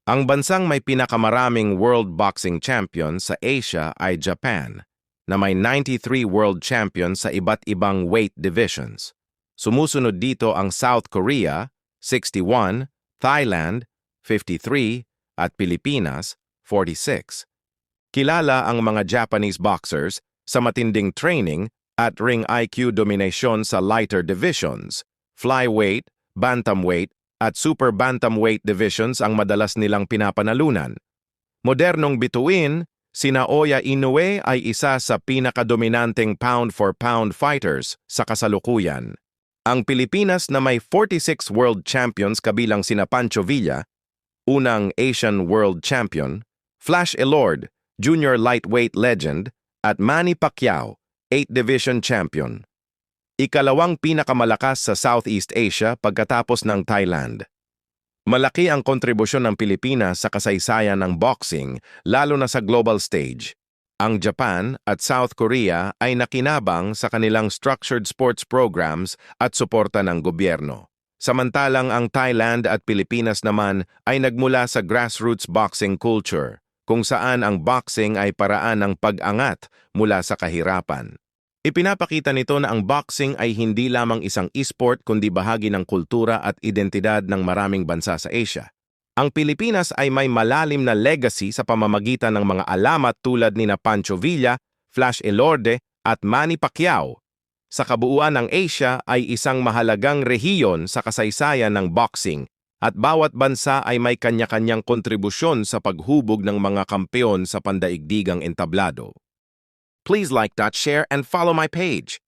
Ang bansang may pinakamaraming World Boxing Champion sa Asia ay Japan, na may 93 World Champions sa iba't ibang weight divisions. Sumusunod dito ang South Korea, 61, Thailand, 53, at Pilipinas, 46. Kilala ang mga Japanese boxers sa matinding training at ring IQ domination sa lighter divisions. Flyweight, bantamweight, at super bantamweight divisions ang madalas nilang pinapanalunan. Modernong bituin, sina Oya Inoue ay isa sa pinakadominanteng pound-for-pound fighters sa kasalukuyan. Ang Pilipinas na may 46 world champions kabilang sina Pancho Villa, unang Asian world champion, Flash Elord, junior lightweight legend, at Manny Pacquiao, 8th division champion. Ikalawang pinakamalakas sa Southeast Asia pagkatapos ng Thailand. Malaki ang kontribusyon ng Pilipinas sa kasaysayan ng boxing, lalo na sa global stage. Ang Japan at South Korea ay nakinabang sa kanilang structured sports programs at suporta ng gobyerno. Samantalang ang Thailand at Pilipinas naman ay nagmula sa grassroots boxing culture, kung saan ang boxing ay paraan ng pag-angat mula sa kahirapan. Ipinapakita nito na ang boxing ay hindi lamang isang e-sport kundi bahagi ng kultura at identidad ng maraming bansa sa Asia. Ang Pilipinas ay may malalim na legacy sa pamamagitan ng mga alamat tulad ni Pancho Villa, Flash Elorde at Manny Pacquiao. Sa kabuuan ng Asia ay isang mahalagang rehiyon sa kasaysayan ng boxing at bawat bansa ay may kanya-kanyang kontribusyon sa paghubog ng mga kampeon sa pandaigdigang entablado. Please like, share, and follow my page.